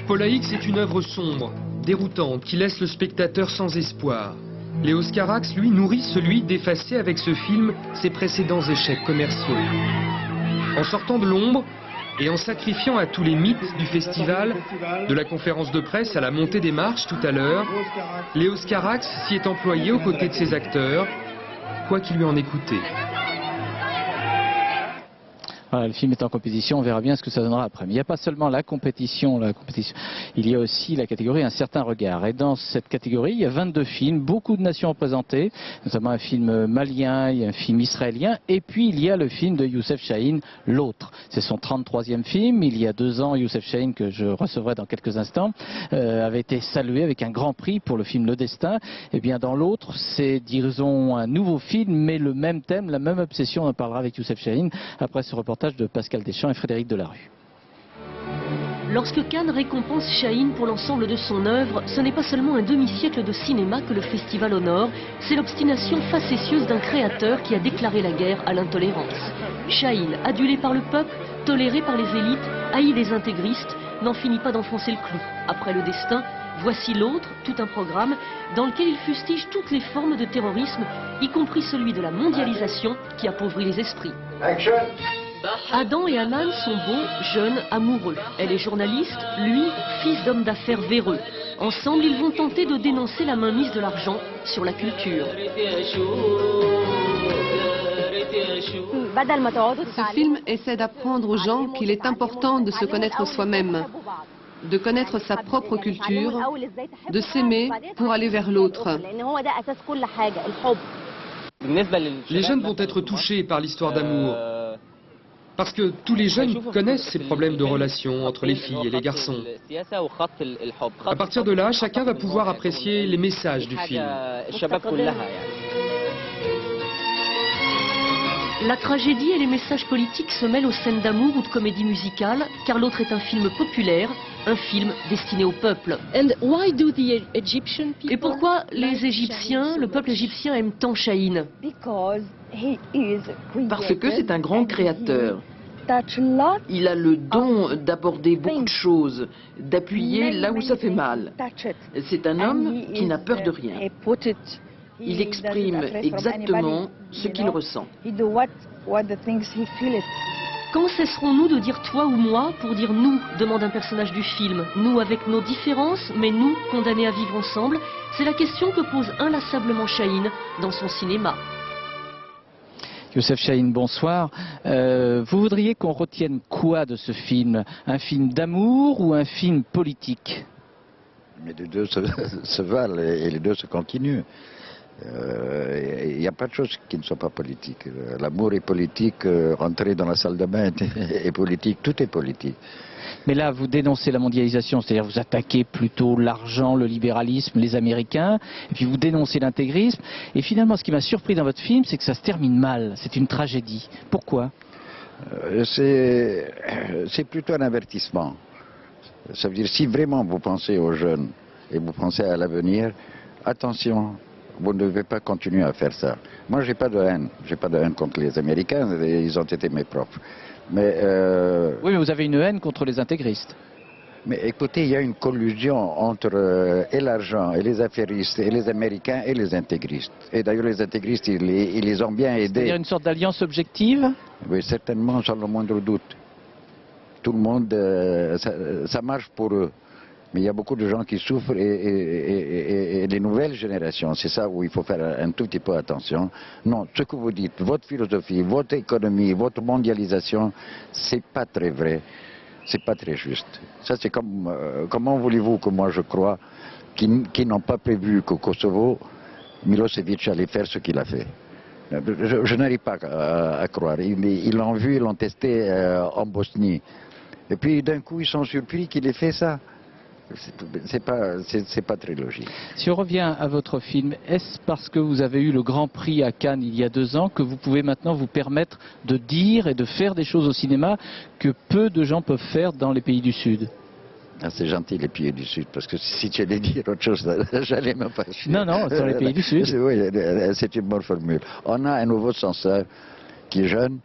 Paula X est une œuvre sombre, déroutante, qui laisse le spectateur sans espoir. Léos Carax, lui, nourrit celui d'effacer avec ce film ses précédents échecs commerciaux. En sortant de l'ombre et en sacrifiant à tous les mythes du festival, de la conférence de presse à la montée des marches tout à l'heure, Léos Carax s'y est employé aux côtés de ses acteurs, quoi qu'il lui en ait coûté. Voilà, le film est en compétition, on verra bien ce que ça donnera après. Mais il n'y a pas seulement la compétition, il y a aussi la catégorie Un certain regard. Et dans cette catégorie, il y a 22 films, beaucoup de nations représentées, notamment un film malien, il y a un film israélien, et puis il y a le film de Youssef Chahine, L'autre. C'est son 33e film. Il y a 2 ans, Youssef Chahine, que je recevrai dans quelques instants, avait été salué avec un grand prix pour le film Le Destin. Et bien dans L'autre, c'est, disons, un nouveau film, mais le même thème, la même obsession. On en parlera avec Youssef Chahine après ce reportage de Pascal Deschamps et Frédéric Delarue. Lorsque Cannes récompense Chahine pour l'ensemble de son œuvre, ce n'est pas seulement un demi-siècle de cinéma que le festival honore, c'est l'obstination facétieuse d'un créateur qui a déclaré la guerre à l'intolérance. Chahine, adulé par le peuple, toléré par les élites, haï des intégristes, n'en finit pas d'enfoncer le clou. Après Le Destin, voici L'Autre, tout un programme dans lequel il fustige toutes les formes de terrorisme, y compris celui de la mondialisation qui appauvrit les esprits. Action. Adam et Anan sont beaux, jeunes, amoureux. Elle est journaliste, lui, fils d'homme d'affaires véreux. Ensemble, ils vont tenter de dénoncer la mainmise de l'argent sur la culture. Ce film essaie d'apprendre aux gens qu'il est important de se connaître soi-même, de connaître sa propre culture, de s'aimer pour aller vers l'autre. Les jeunes vont être touchés par l'histoire d'amour. Parce que tous les jeunes connaissent ces problèmes de relations entre les filles et les garçons. À partir de là, chacun va pouvoir apprécier les messages du film. La tragédie et les messages politiques se mêlent aux scènes d'amour ou de comédie musicale, car L'Autre est un film populaire, un film destiné au peuple. Et pourquoi les Égyptiens, le peuple égyptien aime tant Chahine? Parce que c'est un grand créateur. Il a le don d'aborder beaucoup de choses, d'appuyer là où ça fait mal. C'est un homme qui n'a peur de rien. Il exprime exactement ce qu'il ressent. Quand cesserons-nous de dire toi ou moi pour dire nous, demande un personnage du film. Nous avec nos différences, mais nous condamnés à vivre ensemble. C'est la question que pose inlassablement Chahine dans son cinéma. Youssef Chahine, bonsoir. Vous voudriez qu'on retienne quoi de ce film? Un film d'amour ou un film politique? Mais les deux se valent et les deux se continuent. Il n'y a pas de chose qui ne soit pas politique. L'amour est politique, rentrer dans la salle de bain est politique, tout est politique. Mais là, vous dénoncez la mondialisation, c'est-à-dire vous attaquez plutôt l'argent, le libéralisme, les Américains, et puis vous dénoncez l'intégrisme. Et finalement, ce qui m'a surpris dans votre film, c'est que ça se termine mal, c'est une tragédie. Pourquoi? C'est plutôt un avertissement. Ça veut dire, si vraiment vous pensez aux jeunes et vous pensez à l'avenir, attention. Vous ne devez pas continuer à faire ça. Moi, j'ai pas de haine contre les Américains, ils ont été mes profs. Mais oui, mais vous avez une haine contre les intégristes. Mais écoutez, il y a une collusion entre et l'argent, et les affairistes, et les Américains, et les intégristes. Et d'ailleurs, les intégristes, ils les ont bien aidés. C'est-à-dire une sorte d'alliance objective? Oui, certainement, sans le moindre doute. Tout le monde, ça marche pour eux. Mais il y a beaucoup de gens qui souffrent et les nouvelles générations, c'est ça où il faut faire un tout petit peu attention. Non, ce que vous dites, votre philosophie, votre économie, votre mondialisation, c'est pas très vrai, c'est pas très juste. Ça c'est comme, comment voulez-vous que moi je crois qu'ils n'ont pas prévu qu'au Kosovo, Milosevic allait faire ce qu'il a fait. Je n'arrive pas à croire. Ils l'ont vu, ils l'ont testé en Bosnie. Et puis d'un coup ils sont surpris qu'il ait fait ça. C'est pas très logique. Si on revient à votre film, est-ce parce que vous avez eu le Grand Prix à Cannes il y a 2 ans que vous pouvez maintenant vous permettre de dire et de faire des choses au cinéma que peu de gens peuvent faire dans les pays du Sud? Ah, c'est gentil les pays du Sud, parce que si tu allais dire autre chose, j'allais me fâcher. Non, non, sur les pays du Sud. Oui, c'est une bonne formule. On a un nouveau censeur qui est jeune,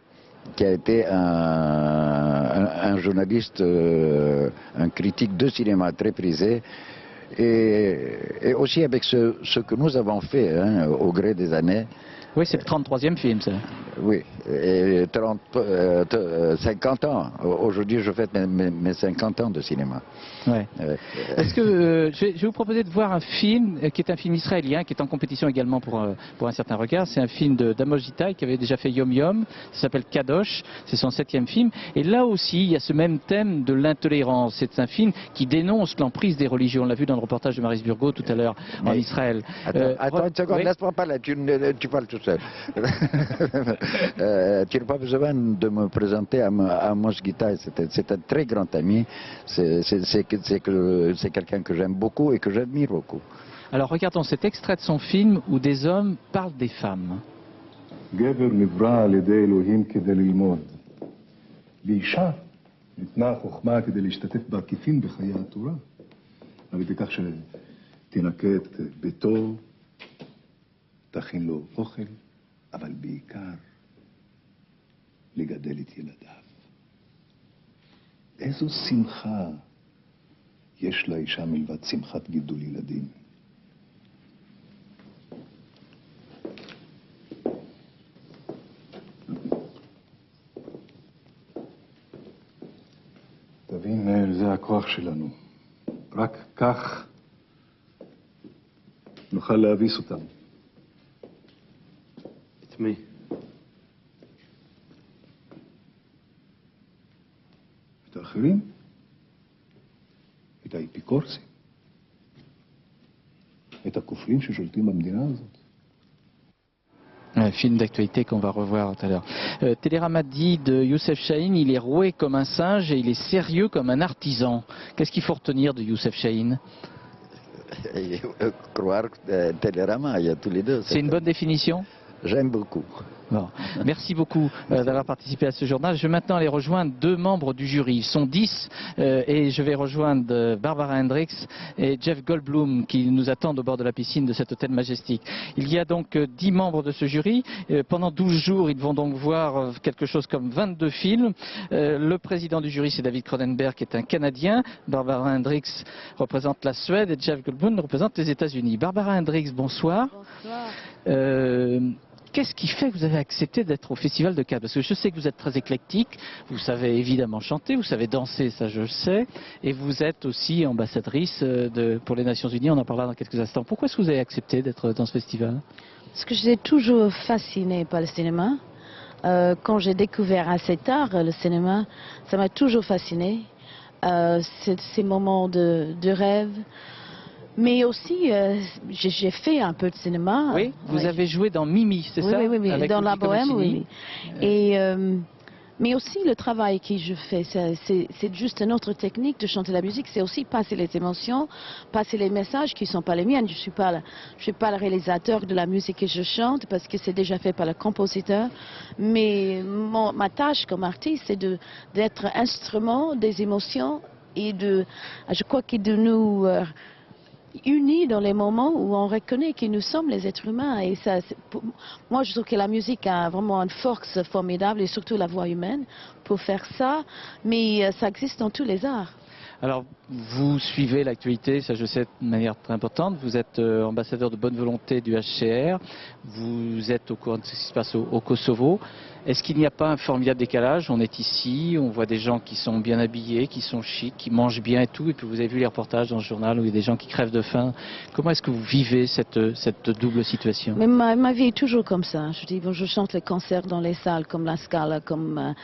qui a été un journaliste, un critique de cinéma très prisé, et aussi avec ce que nous avons fait au gré des années. Oui, c'est le 33e film, ça. Oui, et 50 ans. Aujourd'hui, je fête mes 50 ans de cinéma. Ouais. Est-ce que je vais vous proposer de voir un film qui est un film israélien, qui est en compétition également pour un certain regard. C'est un film d'Amos Gitaï qui avait déjà fait Yom Yom. Ça s'appelle Kadosh. C'est son 7e film. Et là aussi, il y a ce même thème de l'intolérance. C'est un film qui dénonce l'emprise des religions. On l'a vu dans le reportage de Maris Burgot tout à l'heure en Israël. Attends une seconde, oui. Laisse-moi parler. Tu parles tout seul. Tu n'as pas besoin de me présenter à Amos Gitaï. C'est un très grand ami. C'est quelqu'un que j'aime beaucoup et que j'admire beaucoup. Alors regardons cet extrait de son film où des hommes parlent des femmes. גבר נברא על ידי אלוהים כדי ללמוד. ואישה ניתנה החוכמה כדי להשתתף בעקיפין בחיי התורה, אבל בכך שתנקה את ביתו, תכין לו אוכל, אבל בעיקר לגדל את ילדיו. איזו שמחה יש לאישה מלבד שמחת גידול ילדים. תבין, זה הכוח שלנו. רק כך נוכל להביס אותם. את מי? את האחרים? את האפיקורסים? את הכופרים ששולטים במדינה הזאת? Un film d'actualité qu'on va revoir tout à l'heure. Télérama dit de Youssef Chahine, il est roué comme un singe et il est sérieux comme un artisan. Qu'est-ce qu'il faut retenir de Youssef Chahine? Croire Télérama, il y a tous les deux. C'est une bonne définition? J'aime beaucoup. Bon. Merci beaucoup d'avoir participé à ce journal. Je vais maintenant aller rejoindre deux membres du jury. Ils sont 10 et je vais rejoindre Barbara Hendricks et Jeff Goldblum qui nous attendent au bord de la piscine de cet hôtel Majestic. Il y a donc 10 membres de ce jury. Pendant 12 jours, ils vont donc voir quelque chose comme 22 films. Le président du jury, c'est David Cronenberg, qui est un Canadien. Barbara Hendricks représente la Suède et Jeff Goldblum représente les États-Unis. Barbara Hendricks, bonsoir. Bonsoir. Qu'est-ce qui fait que vous avez accepté d'être au Festival de Cannes? Parce que je sais que vous êtes très éclectique, vous savez évidemment chanter, vous savez danser, ça je le sais, et vous êtes aussi ambassadrice pour les Nations Unies, on en parlera dans quelques instants. Pourquoi est-ce que vous avez accepté d'être dans ce festival? Parce que j'étais toujours fascinée par le cinéma. Quand j'ai découvert assez tard le cinéma, ça m'a toujours fascinée. Ces moments de rêve. Mais aussi, j'ai fait un peu de cinéma. Oui, vous avez joué dans Mimi, c'est ça? Oui, avec dans La Bohème, oui. Et, mais aussi le travail que je fais, c'est juste une autre technique de chanter la musique, c'est aussi passer les émotions, passer les messages qui ne sont pas les miennes. Je suis pas le réalisateur de la musique que je chante parce que c'est déjà fait par le compositeur. Mais ma tâche comme artiste, c'est d'être instrument des émotions et je crois que de nous... unis dans les moments où on reconnaît que nous sommes les êtres humains. Et ça, moi, je trouve que la musique a vraiment une force formidable, et surtout la voix humaine, pour faire ça. Mais ça existe dans tous les arts. Alors, vous suivez l'actualité, ça je sais de manière très importante. Vous êtes ambassadeur de bonne volonté du HCR. Vous êtes au courant de ce qui se passe au Kosovo. Est-ce qu'il n'y a pas un formidable décalage? On est ici, on voit des gens qui sont bien habillés, qui sont chics, qui mangent bien et tout. Et puis vous avez vu les reportages dans ce journal où il y a des gens qui crèvent de faim. Comment est-ce que vous vivez cette double situation? Mais ma vie est toujours comme ça. Je dis, bon, je chante les concerts dans les salles comme la Scala, comme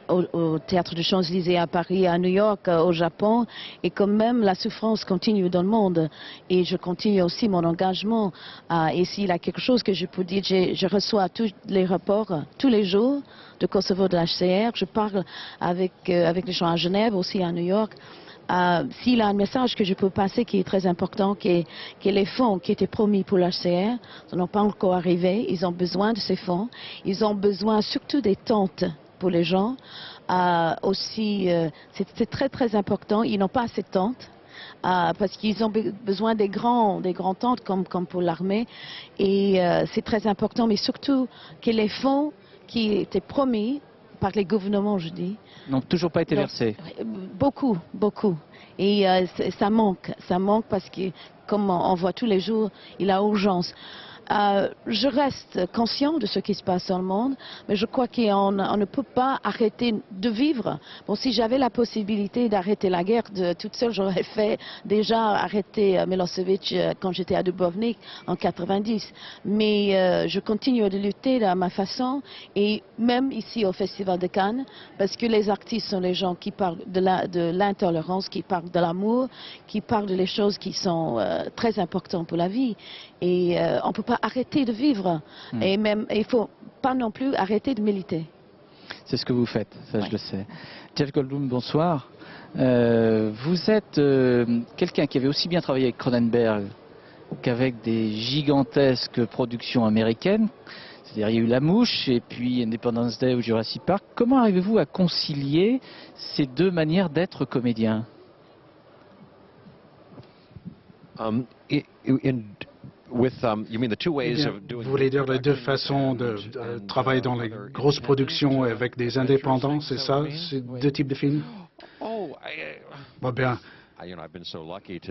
au Théâtre de Champs-Élysées à Paris, à New York, au Japon. Et quand même, la souffrance continue dans le monde. Et je continue aussi mon engagement. Et s'il y a quelque chose que je peux dire, je reçois tous les rapports tous les jours de Kosovo de l'HCR. Je parle avec les gens à Genève, aussi à New York. S'il y a un message que je peux passer qui est très important, que les fonds qui étaient promis pour l'HCR n'ont pas encore arrivé. Ils ont besoin de ces fonds. Ils ont besoin surtout des tentes pour les gens. Aussi, c'est très très important. Ils n'ont pas assez de tentes. Parce qu'ils ont besoin des grands tentes comme pour l'armée. Et c'est très important, mais surtout que les fonds qui étaient promis par les gouvernements, je dis, n'ont toujours pas été versés. Beaucoup. Et ça manque parce que, comme on voit tous les jours, il y a urgence. Je reste conscient de ce qui se passe dans le monde, mais je crois qu'on ne peut pas arrêter de vivre. Bon, si j'avais la possibilité d'arrêter la guerre toute seule, j'aurais déjà arrêté Milosevic quand j'étais à Dubrovnik en 90. Mais je continue de lutter à ma façon, et même ici au Festival de Cannes, parce que les artistes sont les gens qui parlent de l'intolérance, qui parlent de l'amour, qui parlent des choses qui sont très importantes pour la vie. Et on ne peut pas arrêter de vivre. Et même, il ne faut pas non plus arrêter de militer. C'est ce que vous faites, ça je le sais. Jeff Goldblum, bonsoir. Vous êtes quelqu'un qui avait aussi bien travaillé avec Cronenberg qu'avec des gigantesques productions américaines. C'est-à-dire, il y a eu La Mouche et puis Independence Day ou Jurassic Park. Comment arrivez-vous à concilier ces deux manières d'être comédien? Vous voulez dire les deux façons de travailler dans les grosses productions avec des indépendants, c'est ça? C'est deux types de films? Bien,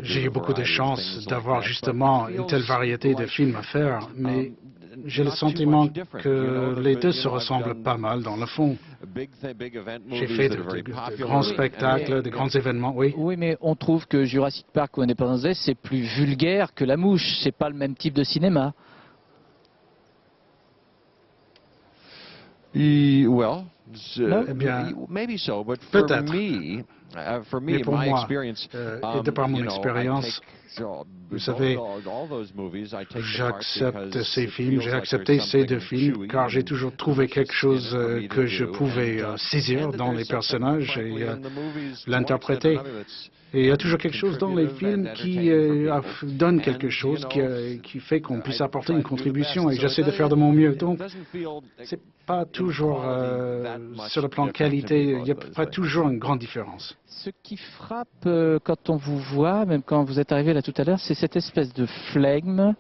j'ai eu beaucoup de chance d'avoir justement une telle variété de films à faire, mais j'ai le sentiment que les deux se ressemblent pas mal dans le fond. J'ai fait de grands spectacles, de grands événements, oui. Oui, mais on trouve que Jurassic Park ou Independence Day, c'est plus vulgaire que La Mouche. C'est pas le même type de cinéma. Eh bien, peut-être. Mais pour moi, et de par mon expérience, vous savez, j'accepte ces films, j'ai accepté ces deux films, car j'ai toujours trouvé quelque chose que je pouvais saisir dans les personnages et l'interpréter. Et il y a toujours quelque chose dans les films qui donne quelque chose, qui fait qu'on puisse apporter une contribution, et j'essaie de faire de mon mieux. Donc, c'est pas toujours, sur le plan qualité, il n'y a pas toujours une grande différence. Ce qui frappe quand on vous voit, même quand vous êtes arrivé là tout à l'heure, c'est cette espèce de flegme,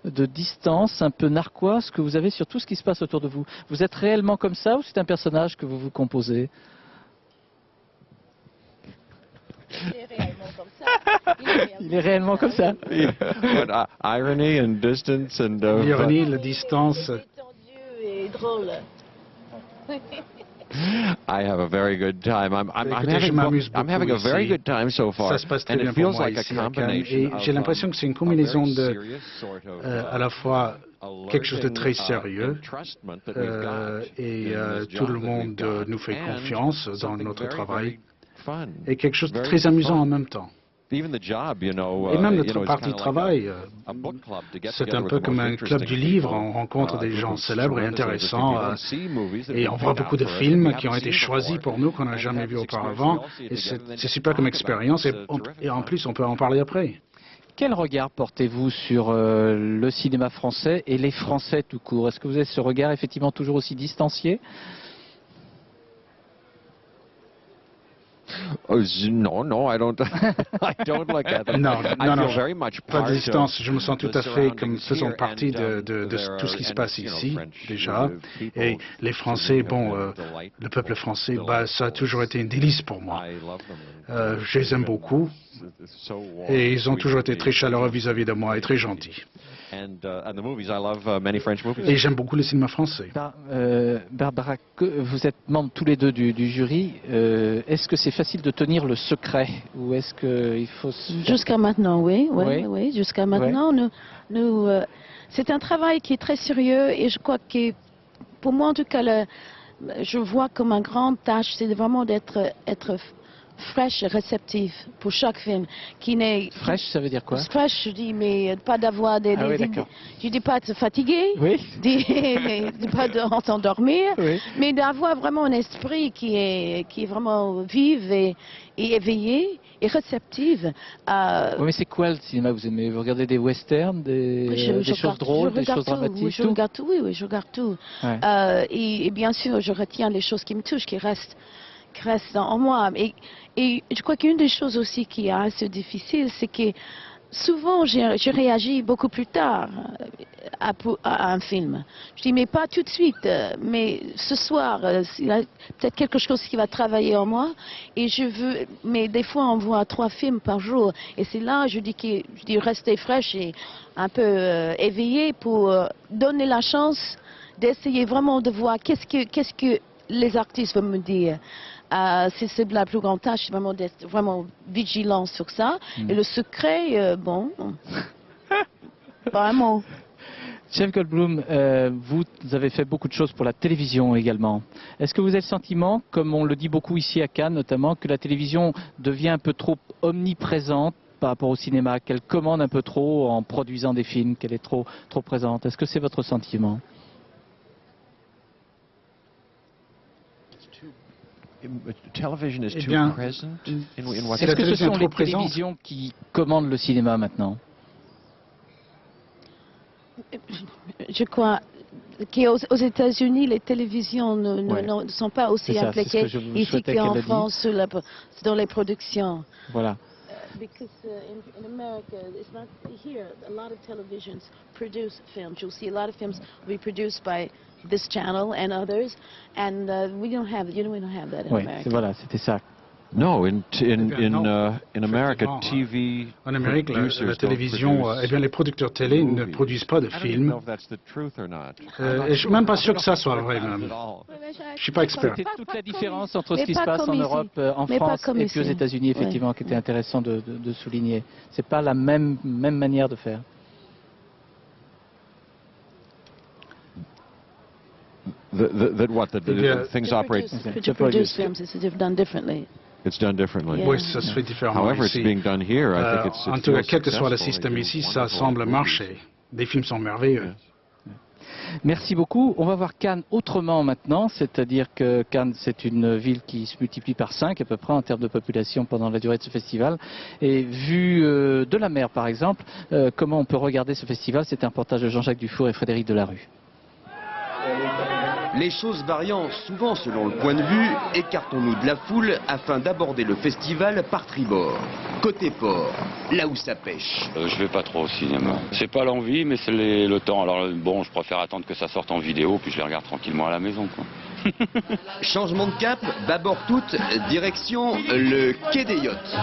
de distance, un peu narquoise que vous avez sur tout ce qui se passe autour de vous. Vous êtes réellement comme ça ou c'est un personnage que vous vous composez? Il est réellement comme ça. L'ironie, la distance. Et drôle. I have a very good time. I'm having a very good time so far. Ça se passe très bien pour moi ici à Cannes. Et j'ai l'impression que c'est une combinaison de, à la fois quelque chose de très sérieux et tout le monde nous fait confiance dans notre travail et quelque chose de très amusant en même temps. Et même notre partie de travail, c'est un peu comme un club du livre. On rencontre des gens célèbres et intéressants et on voit beaucoup de films qui ont été choisis pour nous qu'on n'a jamais vus auparavant. Et c'est super comme expérience et en plus on peut en parler après. Quel regard portez-vous sur le cinéma français et les Français tout court? Est-ce que vous avez ce regard effectivement toujours aussi distancié? No, I don't. I don't look at them. Non, pas de distance. Je me sens tout à fait comme faisant partie de tout ce qui se passe ici, déjà. Et les Français, le peuple français, ça a toujours été un délice pour moi. Je les aime beaucoup. Et ils ont toujours été très chaleureux vis-à-vis de moi et très gentils. Et j'aime beaucoup le cinéma français. Barbara, vous êtes membres tous les deux du jury. Est-ce que c'est facile de tenir le secret ou est-ce qu'il faut... Jusqu'à maintenant, oui. Jusqu'à maintenant, c'est un travail qui est très sérieux et je crois que, pour moi en tout cas, je vois comme une grande tâche, c'est vraiment d'être fraîche et réceptive pour chaque film. Fraîche, ça veut dire quoi? Fraîche, je dis, mais pas d'avoir des je dis pas de se fatiguer, de pas de s'endormir, mais d'avoir vraiment un esprit qui est vraiment vif et éveillé et réceptif. Oui, mais c'est quoi le cinéma que vous aimez? Vous regardez des westerns, des choses drôles, des choses dramatiques? Oui, je regarde tout, je regarde tout. Et bien sûr, je retiens les choses qui me touchent, qui restent en moi. Et je crois qu'une des choses aussi qui est assez difficile, c'est que souvent je réagis beaucoup plus tard à un film. Je dis, mais pas tout de suite, mais ce soir, il y a peut-être quelque chose qui va travailler en moi. Et mais des fois on voit 3 films par jour. Et c'est là, je dis rester fraîche et un peu éveillée pour donner la chance d'essayer vraiment de voir qu'est-ce que les artistes vont me dire. C'est la plus grande tâche, vraiment d'être vraiment vigilant sur ça. Et le secret, vraiment. Jeff Goldblum, vous avez fait beaucoup de choses pour la télévision également. Est-ce que vous avez le sentiment, comme on le dit beaucoup ici à Cannes notamment, que la télévision devient un peu trop omniprésente par rapport au cinéma, qu'elle commande un peu trop en produisant des films, qu'elle est trop présente? Est-ce que c'est votre sentiment? Est-ce que ce sont les télévisions qui commandent le cinéma maintenant? Je crois, Aux États-Unis, les télévisions ne sont pas aussi impliquées ici qu'en France dans les productions. Voilà. Because in America, it's not here. A lot of televisions produce films. You'll see a lot of films will be produced by this channel and others, and we don't have that in America. Voilà, c'était ça. No, in America, TV en Amérique, la télévision, les producteurs télé ne produisent pas de films. Et je suis même pas sûr que ça soit vrai, même. Je suis pas expert. C'était toute la différence entre ce qui se passe en Europe, en France et puis aux États-Unis, effectivement, qui était intéressant de souligner. C'est pas la même manière de faire. Things operate. To produce films, it's done differently. It's done differently. Oui, ça se fait différemment However, ici. it's being done here, I think it's en tout cas, quel que soit le système ici, ça semble marcher. Des films sont merveilleux. Merci beaucoup. On va voir Cannes autrement maintenant, c'est-à-dire que Cannes, c'est une ville qui se multiplie par 5 à peu près en termes de population pendant la durée de ce festival. Et vu de la mer, par exemple, comment on peut regarder ce festival? C'est un reportage de Jean-Jacques Dufour et Frédéric Delarue. Les choses variant souvent selon le point de vue, écartons-nous de la foule afin d'aborder le festival par tribord. Côté port, là où ça pêche. Je vais pas trop au cinéma. C'est pas l'envie, mais c'est le temps. Alors bon, je préfère attendre que ça sorte en vidéo, puis je les regarde tranquillement à la maison, quoi. Changement de cap, bâbord toute, direction le quai des yachts.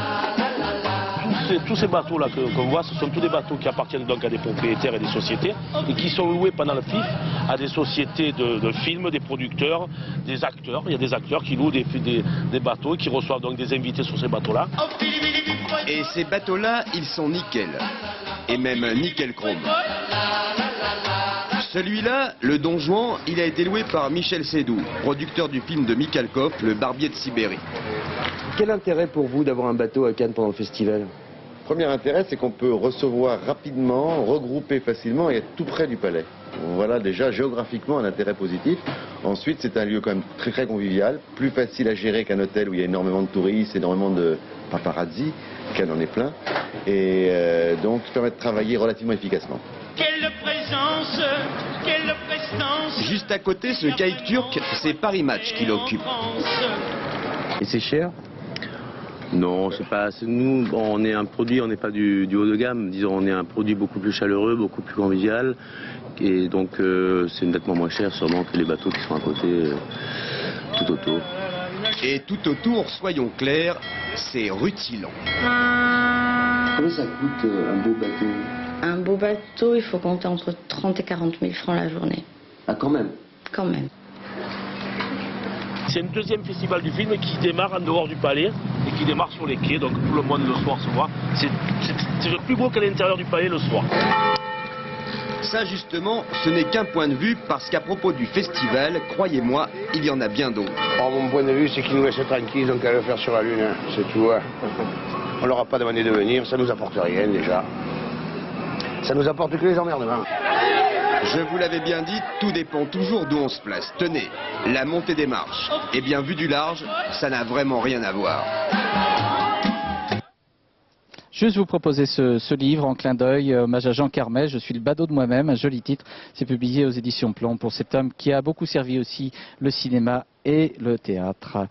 Tous ces bateaux-là qu'on voit, ce sont tous des bateaux qui appartiennent donc à des propriétaires et des sociétés et qui sont loués pendant le FIF à des sociétés de films, des producteurs, des acteurs. Il y a des acteurs qui louent des bateaux et qui reçoivent donc des invités sur ces bateaux-là. Et ces bateaux-là, ils sont nickel. Et même nickel chrome. Celui-là, le Don Juan, il a été loué par Michel Seydoux, producteur du film de Mikhalkov, Le Barbier de Sibérie. Quel intérêt pour vous d'avoir un bateau à Cannes pendant le festival? Premier intérêt, c'est qu'on peut recevoir rapidement, regrouper facilement et être tout près du palais. Voilà déjà géographiquement un intérêt positif. Ensuite, c'est un lieu quand même très très convivial, plus facile à gérer qu'un hôtel où il y a énormément de touristes, énormément de paparazzi. Cannes en est plein. Et donc, ça permet de travailler relativement efficacement. Quelle présence, quelle prestance. Juste à côté, ce caïque turc, c'est Paris Match qui l'occupe. Et c'est cher? Non, c'est pas. Nous, on est un produit, on n'est pas du haut de gamme. Disons, on est un produit beaucoup plus chaleureux, beaucoup plus convivial. Et donc, c'est nettement moins cher, sûrement, que les bateaux qui sont à côté, tout autour. Et tout autour, soyons clairs, c'est rutilant. Comment ça coûte un beau bateau? Un beau bateau, il faut compter entre 30 et 40 000 francs la journée. Ah, quand même? Quand même. C'est un deuxième festival du film qui démarre en dehors du palais et qui démarre sur les quais, donc tout le monde le soir se voit. C'est plus beau qu'à l'intérieur du palais le soir. Ça justement, ce n'est qu'un point de vue parce qu'à propos du festival, croyez-moi, il y en a bien d'autres. Oh, mon point de vue, c'est qu'ils nous laissent tranquilles, donc à le faire sur la Lune, hein, c'est tout. Hein. On leur a pas demandé de venir, ça nous apporte rien déjà. Ça nous apporte que les emmerdements. Je vous l'avais bien dit, tout dépend toujours d'où on se place. Tenez, la montée des marches. Eh bien, vu du large, ça n'a vraiment rien à voir. Juste vous proposer ce livre en clin d'œil, hommage à Jean Carmet, Je suis le badaud de moi-même, un joli titre. C'est publié aux éditions Plomb pour cet homme qui a beaucoup servi aussi le cinéma et le théâtre.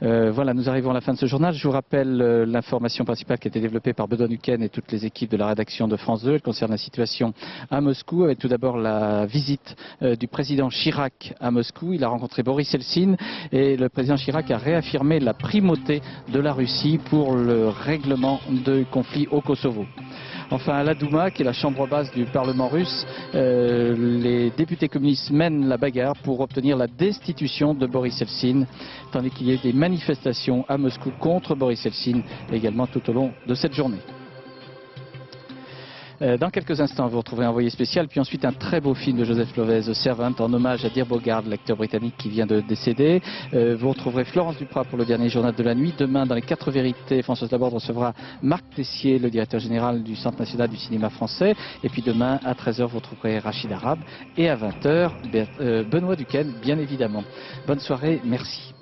Voilà, nous arrivons à la fin de ce journal. Je vous rappelle l'information principale qui a été développée par Benoît Duquesne et toutes les équipes de la rédaction de France 2. Elle concerne la situation à Moscou, avec tout d'abord la visite du président Chirac à Moscou. Il a rencontré Boris Eltsine et le président Chirac a réaffirmé la primauté de la Russie pour le règlement du conflit au Kosovo. Enfin, à la Douma, qui est la chambre basse du Parlement russe, les députés communistes mènent la bagarre pour obtenir la destitution de Boris Eltsine, tandis qu'il y a des manifestations à Moscou contre Boris Eltsine également tout au long de cette journée. Dans quelques instants, vous retrouverez un envoyé spécial, puis ensuite un très beau film de Joseph Lovez, The Servant, en hommage à Dear Bogard, l'acteur britannique qui vient de décéder. Vous retrouverez Florence Duprat pour le dernier journal de la nuit. Demain, dans les 4 vérités, François Laborde recevra Marc Tessier, le directeur général du Centre national du cinéma français. Et puis demain, à 13h, vous retrouverez Rachid Arabe. Et à 20h, Benoît Duquesne, bien évidemment. Bonne soirée, merci.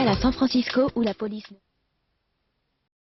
à San Francisco où la police...